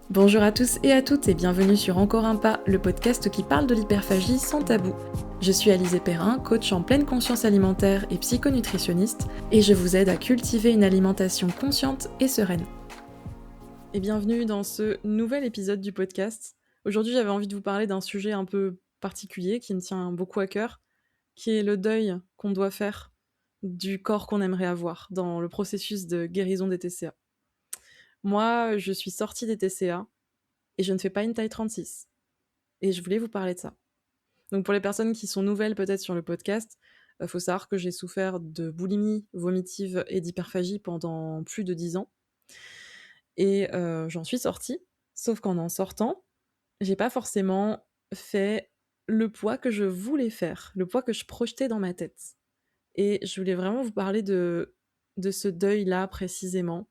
Bonjour à tous et à toutes et bienvenue sur Encore un pas, le podcast qui parle de l'hyperphagie sans tabou. Je suis Alizée Perrin, coach en pleine conscience alimentaire et psychonutritionniste, et je vous aide à cultiver une alimentation consciente et sereine. Et bienvenue dans ce nouvel épisode du podcast. Aujourd'hui, j'avais envie de vous parler d'un sujet un peu particulier qui me tient beaucoup à cœur, qui est le deuil qu'on doit faire du corps qu'on aimerait avoir dans le processus de guérison des TCA. Moi, je suis sortie des TCA et je ne fais pas une taille 36. Et je voulais vous parler de ça. Donc pour les personnes qui sont nouvelles peut-être sur le podcast, faut savoir que j'ai souffert de boulimie vomitive et d'hyperphagie pendant plus de 10 ans. Et j'en suis sortie, sauf qu'en en sortant, j'ai pas forcément fait le poids que je voulais faire, le poids que je projetais dans ma tête. Et je voulais vraiment vous parler de ce deuil-là précisément,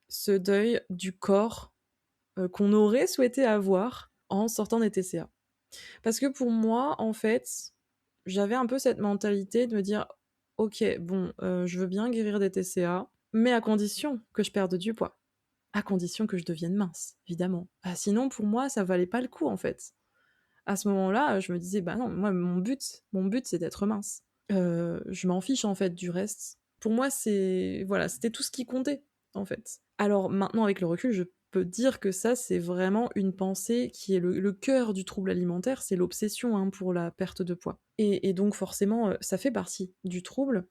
ce deuil du corps qu'on aurait souhaité avoir en sortant des TCA. Parce que pour moi, en fait, j'avais un peu cette mentalité de me dire: «OK, bon, je veux bien guérir des TCA, mais à condition que je perde du poids, à condition que je devienne mince, évidemment. Ah sinon pour moi, ça valait pas le coup, en fait». À ce moment-là, je me disais: «Bah non, moi mon but c'est d'être mince. Je m'en fiche, en fait, du reste». Pour moi, voilà, c'était tout ce qui comptait, en fait. Alors maintenant, avec le recul, je peux dire que ça, c'est vraiment une pensée qui est le cœur du trouble alimentaire, c'est l'obsession, hein, pour la perte de poids. Et donc forcément, ça fait partie du trouble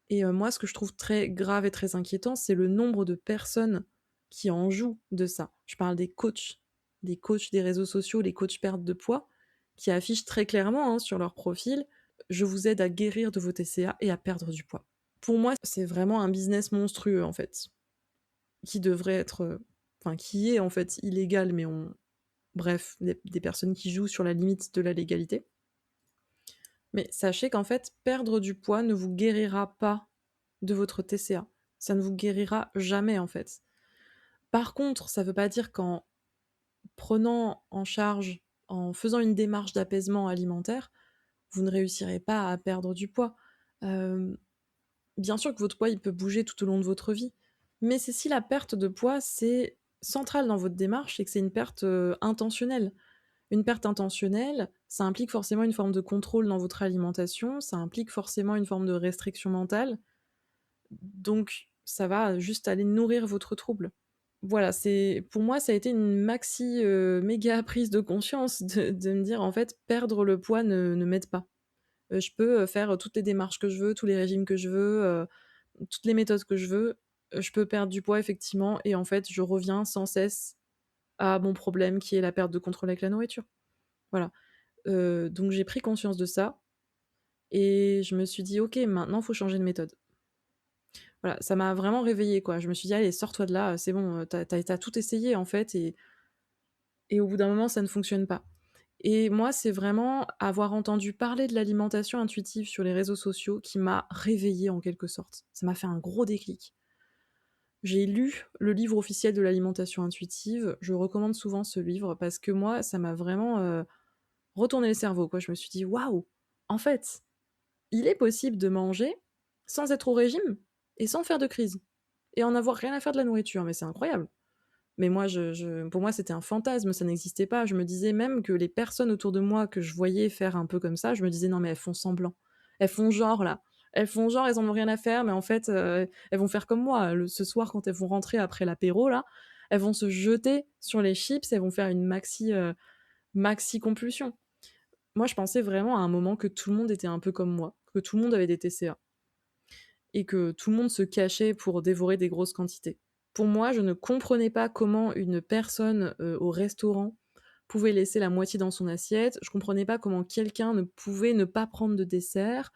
et moi, ce que je trouve très grave et très inquiétant, c'est le nombre de personnes qui en jouent de ça. Je parle des coachs des réseaux sociaux, les coachs perte de poids, qui affichent très clairement, hein, sur leur profil: «Je vous aide à guérir de vos TCA et à perdre du poids». Pour moi, c'est vraiment un business monstrueux, en fait. Qui devrait être, enfin qui est en fait illégal, mais bref, des personnes qui jouent sur la limite de la légalité. Mais sachez qu'en fait, perdre du poids ne vous guérira pas de votre TCA. Ça ne vous guérira jamais, en fait. Par contre, ça veut pas dire qu'en prenant en charge, en faisant une démarche d'apaisement alimentaire, vous ne réussirez pas à perdre du poids. Hem, Bien sûr que votre poids, il peut bouger tout au long de votre vie, mais c'est si la perte de poids, c'est central dans votre démarche et que c'est une perte, intentionnelle. Une perte intentionnelle, ça implique forcément une forme de contrôle dans votre alimentation, ça implique forcément une forme de restriction mentale, donc ça va juste aller nourrir votre trouble. Voilà, c'est pour moi, ça a été une méga prise de conscience de me dire: «En fait, perdre le poids ne m'aide pas». Je peux, faire toutes les démarches que je veux, tous les régimes que je veux, toutes les méthodes que je veux, je peux perdre du poids effectivement et en fait, je reviens sans cesse à mon problème qui est la perte de contrôle avec la nourriture. Voilà, donc j'ai pris conscience de ça et je me suis dit: «OK, maintenant faut changer de méthode». Voilà, ça m'a vraiment réveillée, quoi. Je me suis dit: «Allez, sors-toi de là, c'est bon, tu as tout essayé en fait et au bout d'un moment ça ne fonctionne pas». Et moi, c'est vraiment avoir entendu parler de l'alimentation intuitive sur les réseaux sociaux qui m'a réveillée en quelque sorte. Ça m'a fait un gros déclic. J'ai lu le livre officiel de l'alimentation intuitive, je recommande souvent ce livre parce que moi, ça m'a vraiment, retourné le cerveau, quoi. Je me suis dit: «Waouh! En fait, il est possible de manger sans être au régime et sans faire de crise et en avoir rien à faire de la nourriture, mais c'est incroyable». Mais moi, pour moi, c'était un fantasme, ça n'existait pas. Je me disais même que les personnes autour de moi que je voyais faire un peu comme ça, je me disais: «Non, mais elles font semblant. Elles font genre là. Elles font genre, elles en ont rien à faire, mais en fait, elles vont faire comme moi. Ce soir, quand elles vont rentrer après l'apéro là, elles vont se jeter sur les chips, elles vont faire une maxi compulsion». Moi, je pensais vraiment à un moment que tout le monde était un peu comme moi, que tout le monde avait des TCA et que tout le monde se cachait pour dévorer des grosses quantités. Pour moi, je ne comprenais pas comment une personne, au restaurant pouvait laisser la moitié dans son assiette. Je comprenais pas comment quelqu'un ne pouvait ne pas prendre de dessert.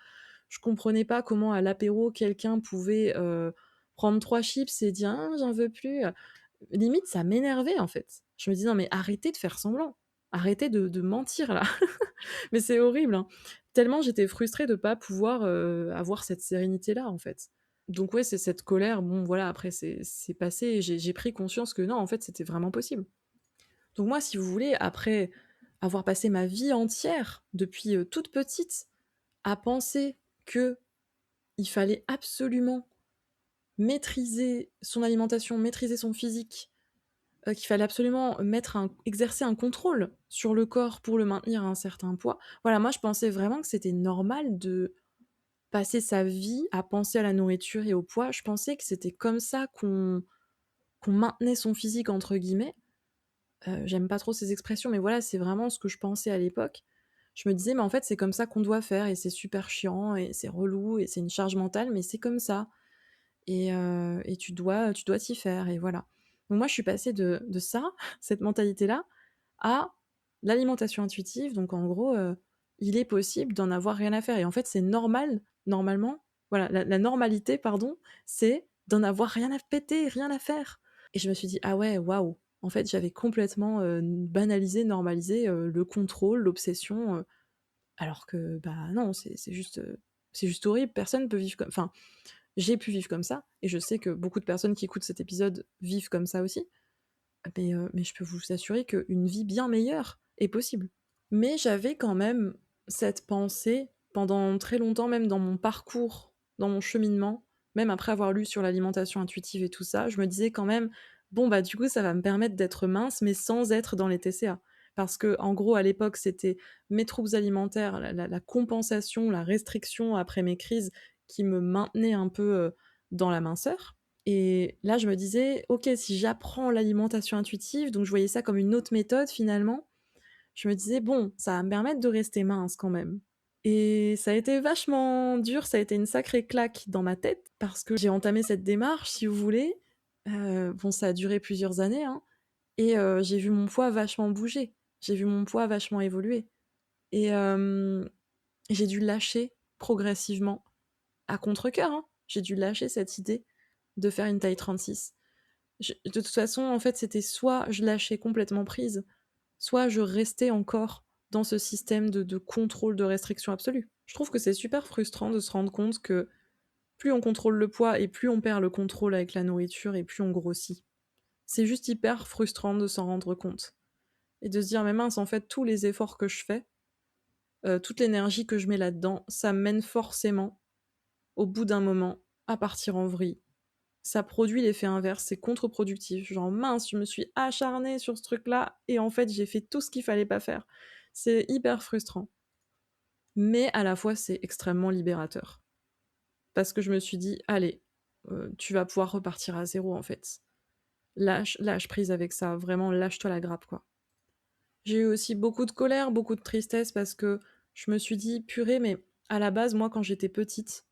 Je comprenais pas comment à l'apéro, quelqu'un pouvait, prendre 3 chips et dire: «Ah, j'en veux plus». Limite, ça m'énervait, en fait. Je me dis: «Non mais arrêtez de faire semblant. Arrêtez de mentir là». Mais c'est horrible, hein. Tellement j'étais frustrée de pas pouvoir, avoir cette sérénité-là, en fait. Donc ouais, c'est cette colère, bon voilà, après c'est passé et j'ai pris conscience que non, en fait, c'était vraiment possible. Donc moi, si vous voulez, après avoir passé ma vie entière, depuis, toute petite, à penser qu'il fallait absolument maîtriser son alimentation, maîtriser son physique, qu'il fallait absolument exercer un contrôle sur le corps pour le maintenir à un certain poids. Voilà, moi je pensais vraiment que c'était normal de passer sa vie à penser à la nourriture et au poids. Je pensais que c'était comme ça qu'on maintenait son «physique» entre guillemets. J'aime pas trop ces expressions, mais voilà, c'est vraiment ce que je pensais à l'époque. Je me disais: «Mais en fait, c'est comme ça qu'on doit faire et c'est super chiant et c'est relou et c'est une charge mentale, mais c'est comme ça et tu dois t'y faire» et voilà. Donc moi, je suis passée de ça, cette mentalité-là, à l'alimentation intuitive. Donc en gros, il est possible d'en avoir rien à faire et en fait, c'est normal, normalement, voilà, la normalité, pardon, c'est d'en avoir rien à péter, rien à faire. Et je me suis dit: «Ah ouais, waouh!» En fait, j'avais complètement, banalisé, normalisé, le contrôle, l'obsession, alors que, bah, non, c'est juste horrible. Personne peut vivre comme enfin, j'ai pu vivre comme ça et je sais que beaucoup de personnes qui écoutent cet épisode vivent comme ça aussi. Mais je peux vous assurer qu'une vie bien meilleure est possible. Mais j'avais quand même cette pensée pendant très longtemps, même dans mon parcours, dans mon cheminement, même après avoir lu sur l'alimentation intuitive et tout ça, je me disais quand même: «Bon, bah, du coup, ça va me permettre d'être mince, mais sans être dans les TCA». Parce que en gros, à l'époque, c'était mes troubles alimentaires, la compensation, la restriction après mes crises qui me maintenaient un peu, dans la minceur et là, je me disais: «OK, si j'apprends l'alimentation intuitive», donc je voyais ça comme une autre méthode finalement, je me disais: «Bon, ça va me permettre de rester mince quand même» et ça a été vachement dur, ça a été une sacrée claque dans ma tête parce que j'ai entamé cette démarche, si vous voulez, bon, ça a duré plusieurs années, hein et j'ai vu mon poids vachement bouger. J'ai vu mon poids vachement évoluer et j'ai dû lâcher progressivement, à contrecœur, hein. J'ai dû lâcher cette idée de faire une taille 36. De toute façon, en fait, c'était soit je lâchais complètement prise, soit je restais encore dans ce système de contrôle, de restriction absolue. Je trouve que c'est super frustrant de se rendre compte que plus on contrôle le poids et plus on perd le contrôle avec la nourriture et plus on grossit. C'est juste hyper frustrant de s'en rendre compte et de se dire: «Mais mince, en fait, tous les efforts que je fais, toute l'énergie que je mets là-dedans, ça mène forcément, au bout d'un moment, à partir en vrille». Ça produit l'effet inverse, c'est contre-productif. Genre mince, je me suis acharnée sur ce truc-là et en fait, j'ai fait tout ce qu'il fallait pas faire. C'est hyper frustrant. Mais à la fois, c'est extrêmement libérateur. Parce que je me suis dit: «Allez, tu vas pouvoir repartir à zéro en fait. Lâche prise avec ça, vraiment lâche-toi la grappe, quoi». J'ai eu aussi beaucoup de colère, beaucoup de tristesse parce que je me suis dit: «Purée, mais à la base, moi, quand j'étais petite,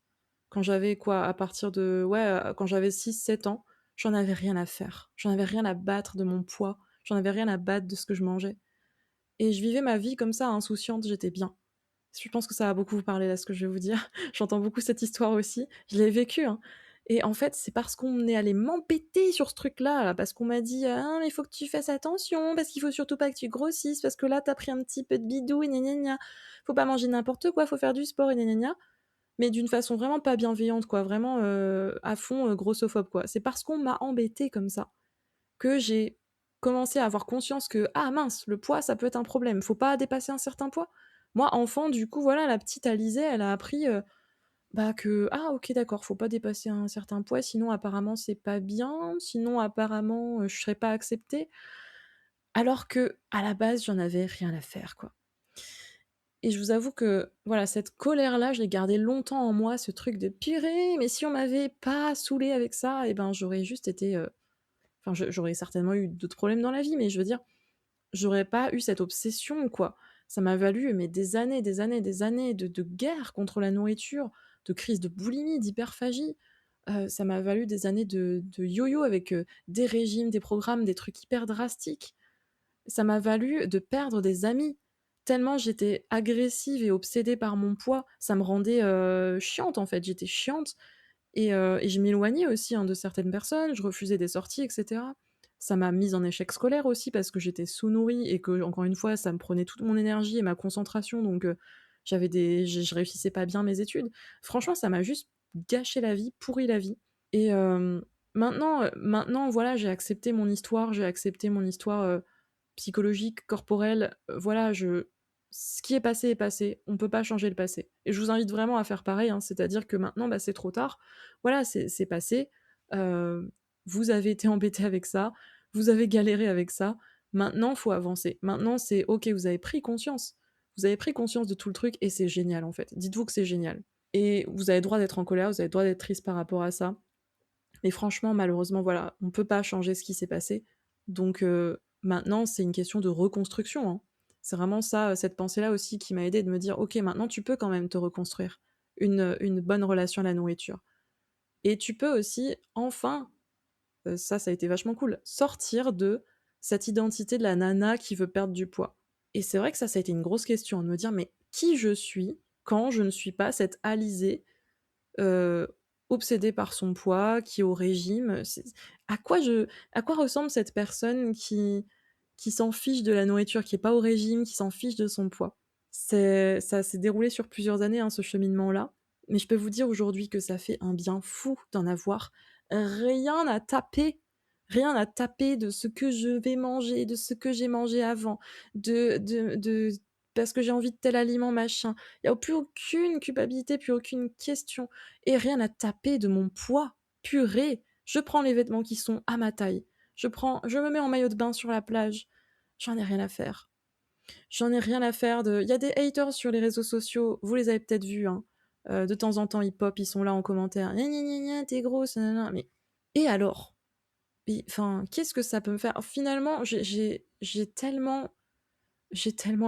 quand j'avais quoi? À partir de ouais, quand j'avais 6, 7 ans, j'en avais rien à faire. J'en avais rien à battre de mon poids, j'en avais rien à battre de ce que je mangeais et je vivais ma vie comme ça, insouciante, j'étais bien. Je pense que ça va beaucoup vous parler là, ce que je vais vous dire. J'entends beaucoup cette histoire aussi. Je l'ai vécue, hein et en fait, c'est parce qu'on est allé m'embêter sur ce truc-là, là, parce qu'on m'a dit: «Ah, mais il faut que tu fasses attention, parce qu'il faut surtout pas que tu grossisses, parce que là, tu as pris un petit peu de bidou et gna gna gna. Faut pas manger n'importe quoi, faut faire du sport et gna gna gna». Mais d'une façon vraiment pas bienveillante quoi, vraiment, à fond, grossophobe quoi. C'est parce qu'on m'a embêtée comme ça, que j'ai commencé à avoir conscience que: «Ah mince, le poids ça peut être un problème, faut pas dépasser un certain poids». Moi enfant du coup voilà, la petite Alizée elle a appris, bah, que: «Ah OK d'accord, faut pas dépasser un certain poids sinon apparemment c'est pas bien, sinon apparemment, je serai pas acceptée». Alors que à la base j'en avais rien à faire quoi. Et je vous avoue que, voilà, cette colère-là, je l'ai gardée longtemps en moi, ce truc de: «Purée, mais si on m'avait pas saoulée avec ça et ben, j'aurais juste été, enfin, j'aurais certainement eu d'autres problèmes dans la vie, mais je veux dire, j'aurais pas eu cette obsession, quoi». Ça m'a valu, mais des années, des années, des années de guerre contre la nourriture, de crise de boulimie, d'hyperphagie. Ça m'a valu des années de yo-yo avec, des régimes, des programmes, des trucs hyper drastiques. Ça m'a valu de perdre des amis, tellement j'étais agressive et obsédée par mon poids. Ça me rendait, chiante, en fait, j'étais chiante et je m'éloignais aussi, hein, de certaines personnes, je refusais des sorties et cetera. Ça m'a mise en échec scolaire aussi parce que j'étais sous-nourrie et que encore une fois, ça me prenait toute mon énergie et ma concentration donc je réussissais pas bien mes études. Franchement, ça m'a juste gâché la vie, pourri la vie et maintenant voilà, j'ai accepté mon histoire, psychologique, corporelle, voilà, je ce qui est passé, on peut pas changer le passé et je vous invite vraiment à faire pareil, hein, c'est-à-dire que maintenant, bah, c'est trop tard. Voilà, c'est passé, heu, vous avez été embêté avec ça, Vous avez galéré avec ça, maintenant faut avancer. Maintenant c'est OK, vous avez pris conscience. Vous avez pris conscience de tout le truc et c'est génial, en fait. Dites-vous que c'est génial et vous avez le droit d'être en colère, vous avez le droit d'être triste par rapport à ça. Mais franchement, malheureusement, voilà, on peut pas changer ce qui s'est passé. Donc maintenant, c'est une question de reconstruction, hein. C'est vraiment ça, cette pensée-là aussi qui m'a aidée de me dire: «OK, maintenant tu peux quand même te reconstruire une bonne relation à la nourriture et tu peux aussi enfin, ça a été vachement cool, sortir de cette identité de la nana qui veut perdre du poids». Et c'est vrai que ça a été une grosse question, de me dire: «Mais qui je suis quand je ne suis pas cette Alizée heu, obsédée par son poids, qui est au régime, c'est à quoi ressemble cette personne qui s'en fiche de la nourriture, qui est pas au régime, qui s'en fiche de son poids?» Ça s'est déroulé sur plusieurs années, hein, ce cheminement-là, mais je peux vous dire aujourd'hui que ça fait un bien fou d'en avoir rien à taper, rien à taper de ce que je vais manger, de ce que j'ai mangé avant, de parce que j'ai envie de tel aliment, machin. Il y a plus aucune culpabilité, plus aucune question et rien à taper de mon poids. Purée! Je prends les vêtements qui sont à ma taille. Je me mets en maillot de bain sur la plage. J'en ai rien à faire. J'en ai rien à faire de il y a des haters sur les réseaux sociaux, vous les avez peut-être vus, hein. De temps en temps, ils pop, ils sont là en commentaire: «Gna gna gna gna, tu grosse, nin mais et alors? Et enfin, qu'est-ce que ça peut me faire? Finalement, j'ai tellement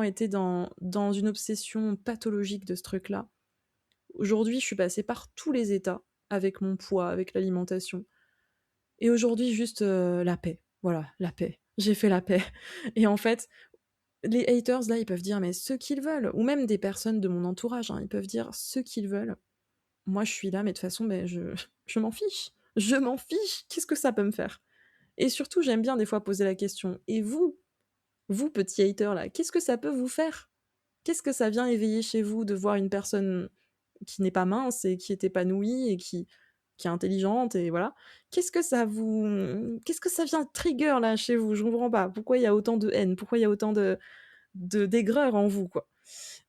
été dans une obsession pathologique de ce truc-là. Aujourd'hui, je suis passée par tous les états avec mon poids, avec l'alimentation et aujourd'hui juste, la paix. Voilà, la paix. J'ai fait la paix et en fait, les haters là, ils peuvent dire mais ce qu'ils veulent ou même des personnes de mon entourage, hein, ils peuvent dire ce qu'ils veulent. Moi, je suis là, mais de toute façon, beh, je je m'en fiche. Je m'en fiche! Qu'est-ce que ça peut me faire? Et surtout, j'aime bien des fois poser la question: «Et vous? Vous, petit hater là, qu'est-ce que ça peut vous faire? Qu'est-ce que ça vient éveiller chez vous de voir une personne qui n'est pas mince et qui est épanouie et qui est intelligente et voilà. Qu'est-ce que ça vient trigger là chez vous? Je comprends pas. Pourquoi il y a autant de haine? Pourquoi il y a autant d'aigreur en vous, quoi?»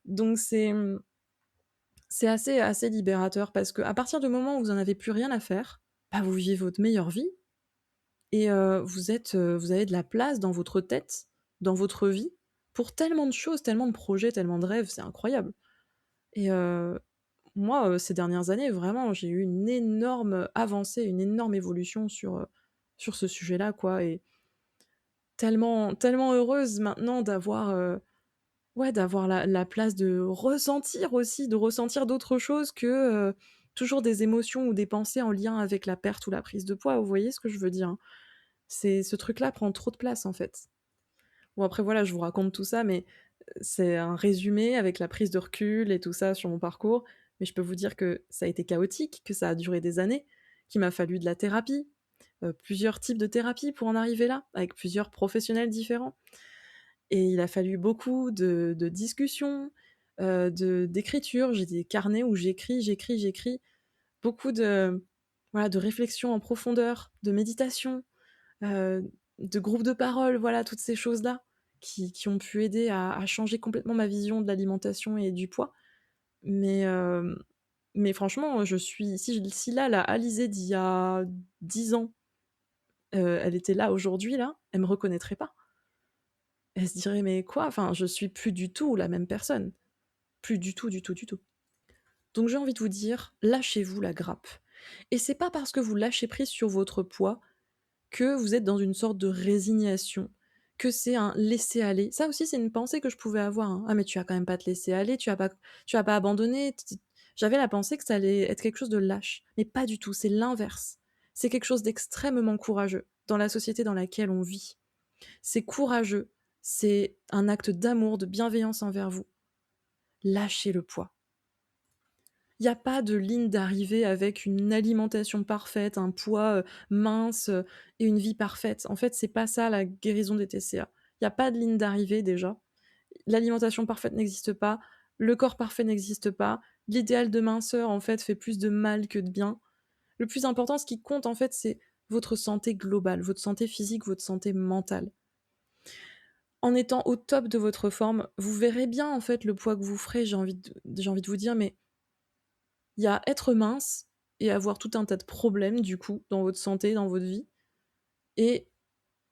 Donc c'est assez libérateur parce qu'à partir du moment où vous en avez plus rien à faire, bah, vous vivez votre meilleure vie et vous avez de la place dans votre tête, dans votre vie, pour tellement de choses, tellement de projets, tellement de rêves, c'est incroyable et moi, ces dernières années, vraiment, j'ai eu une énorme avancée, une énorme évolution sur ce sujet-là, quoi et tellement heureuse maintenant d'avoir, ouais, d'avoir la place de ressentir d'autres choses que, toujours des émotions ou des pensées en lien avec la perte ou la prise de poids. Vous voyez ce que je veux dire, hein? C'est ce truc-là prend trop de place, en fait. Bon après voilà, je vous raconte tout ça, mais c'est un résumé avec la prise de recul et tout ça sur mon parcours, mais je peux vous dire que ça a été chaotique, que ça a duré des années, qu'il m'a fallu de la thérapie, plusieurs types de thérapie pour en arriver là, avec plusieurs professionnels différents et il a fallu beaucoup de discussions, d'écriture. J'ai des carnets où j'écris, beaucoup de voilà, de réflexion en profondeur, de méditation, de groupes de parole, voilà, toutes ces choses-là qui ont pu aider à changer complètement ma vision de l'alimentation et du poids. Mais mais franchement, je suis si là, la Alizée d'il y a 10 ans, elle était là aujourd'hui là, elle me reconnaîtrait pas. Elle se dirait: «Mais quoi?» Enfin, je suis plus du tout la même personne. Plus du tout, du tout, du tout. Donc j'ai envie de vous dire, lâchez-vous la grappe. Et c'est pas parce que vous lâchez prise sur votre poids que vous êtes dans une sorte de résignation, que c'est un laisser-aller. Ça aussi, c'est une pensée que je pouvais avoir, hein. «Ah mais tu vas quand même pas te laisser aller, tu vas pas abandonner». J'avais la pensée que ça allait être quelque chose de lâche, mais pas du tout, c'est l'inverse. C'est quelque chose d'extrêmement courageux dans la société dans laquelle on vit. C'est courageux, c'est un acte d'amour, de bienveillance envers vous. Lâchez le poids. Il y a pas de ligne d'arrivée avec une alimentation parfaite, un poids, mince, et une vie parfaite. En fait, c'est pas ça la guérison des TCA. Il y a pas de ligne d'arrivée déjà. L'alimentation parfaite n'existe pas, le corps parfait n'existe pas, l'idéal de minceur, en fait, fait plus de mal que de bien. Le plus important, ce qui compte, en fait, c'est votre santé globale, votre santé physique, votre santé mentale. En étant au top de votre forme, vous verrez bien, en fait, le poids que vous ferez, j'ai envie de vous dire, mais il y a être mince et avoir tout un tas de problèmes, du coup, dans votre santé, dans votre vie et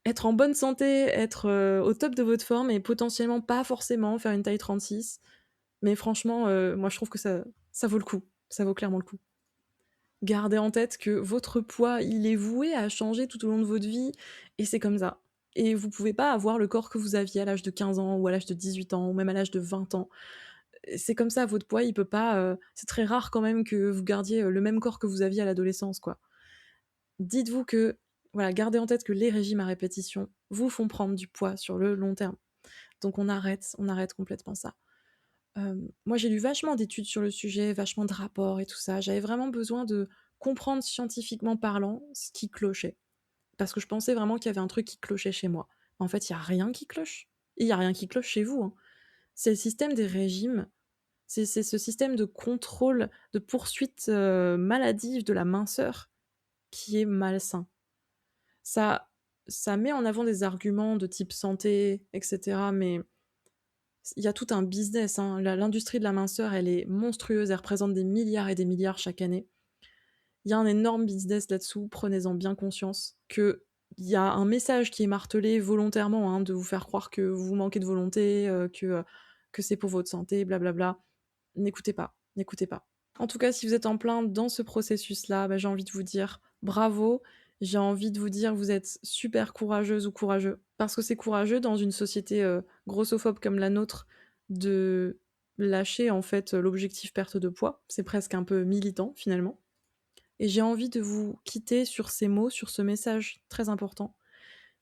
être en bonne santé, être, au top de votre forme et potentiellement pas forcément faire une taille 36. Mais franchement, moi je trouve que ça vaut le coup. Ça vaut clairement le coup. Gardez en tête que votre poids, il est voué à changer tout au long de votre vie et c'est comme ça. Et vous pouvez pas avoir le corps que vous aviez à l'âge de 15 ans ou à l'âge de 18 ans ou même à l'âge de 20 ans. C'est comme ça, votre poids, il peut pas, c'est très rare quand même que vous gardiez, le même corps que vous aviez à l'adolescence, quoi. Dites-vous que voilà, gardez en tête que les régimes à répétition vous font prendre du poids sur le long terme. Donc on arrête complètement ça. Moi, j'ai lu vachement d'études sur le sujet, vachement de rapports et tout ça. J'avais vraiment besoin de comprendre scientifiquement parlant ce qui clochait. Parce que je pensais vraiment qu'il y avait un truc qui clochait chez moi. En fait, il y a rien qui cloche. Il y a rien qui cloche chez vous, hein. C'est le système des régimes, c'est ce système de contrôle, de poursuite, maladive de la minceur qui est malsain. Ça ça met en avant des arguments de type santé et cetera, mais il y a tout un business, hein. L'industrie de la minceur, elle est monstrueuse, elle représente des milliards et des milliards chaque année. Il y a un énorme business là-dessous, prenez-en bien conscience, qu'il y a un message qui est martelé volontairement, hein, de vous faire croire que vous manquez de volonté, que c'est pour votre santé, blablabla. N'écoutez pas, n'écoutez pas. En tout cas, si vous êtes en plein dans ce processus-là, bah, j'ai envie de vous dire bravo. J'ai envie de vous dire vous êtes super courageuse ou courageux. Parce que c'est courageux dans une société grossophobe comme la nôtre de lâcher en fait l'objectif perte de poids. C'est presque un peu militant finalement. Et j'ai envie de vous quitter sur ces mots, sur ce message très important.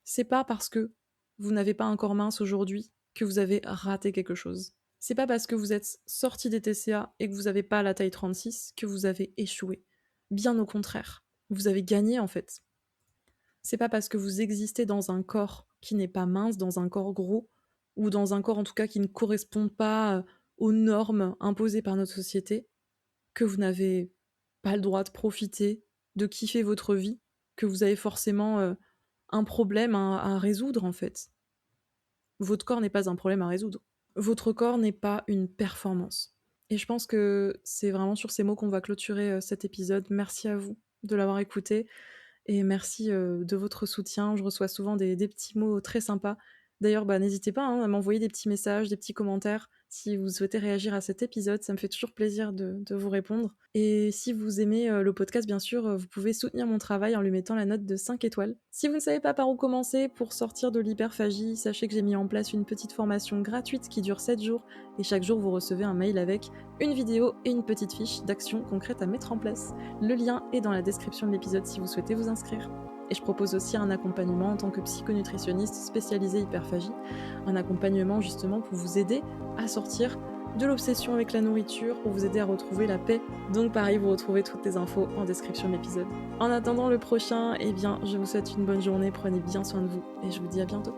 C'est pas parce que vous n'avez pas un corps mince aujourd'hui que vous avez raté quelque chose. C'est pas parce que vous êtes sorti des TCA et que vous avez pas la taille 36 que vous avez échoué. Bien au contraire. Vous avez gagné en fait. C'est pas parce que vous existez dans un corps qui n'est pas mince, dans un corps gros, ou dans un corps en tout cas qui ne correspond pas aux normes imposées par notre société, que vous n'avez pas le droit de profiter, de kiffer votre vie, que vous avez forcément un problème à résoudre en fait. Votre corps n'est pas un problème à résoudre. Votre corps n'est pas une performance. Et je pense que c'est vraiment sur ces mots qu'on va clôturer cet épisode. Merci à vous de l'avoir écouté et merci de votre soutien. Je reçois souvent des petits mots très sympas. D'ailleurs, bah, n'hésitez pas à m'envoyer des petits messages, des petits commentaires si vous souhaitez réagir à cet épisode. Ça me fait toujours plaisir de vous répondre. Et si vous aimez le podcast, bien sûr, vous pouvez soutenir mon travail en lui mettant la note de 5 étoiles. Si vous ne savez pas par où commencer pour sortir de l'hyperphagie, sachez que j'ai mis en place une petite formation gratuite qui dure 7 jours et chaque jour vous recevez un mail avec une vidéo et une petite fiche d'action concrète à mettre en place. Le lien est dans la description de l'épisode si vous souhaitez vous inscrire. Et je propose aussi un accompagnement en tant que psychonutritionniste spécialisé hyperphagie, un accompagnement justement pour vous aider à sortir de l'obsession avec la nourriture, pour vous aider à retrouver la paix. Donc pareil, vous retrouvez toutes les infos en description de l'épisode. En attendant le prochain, eh bien, je vous souhaite une bonne journée, prenez bien soin de vous et je vous dis à bientôt.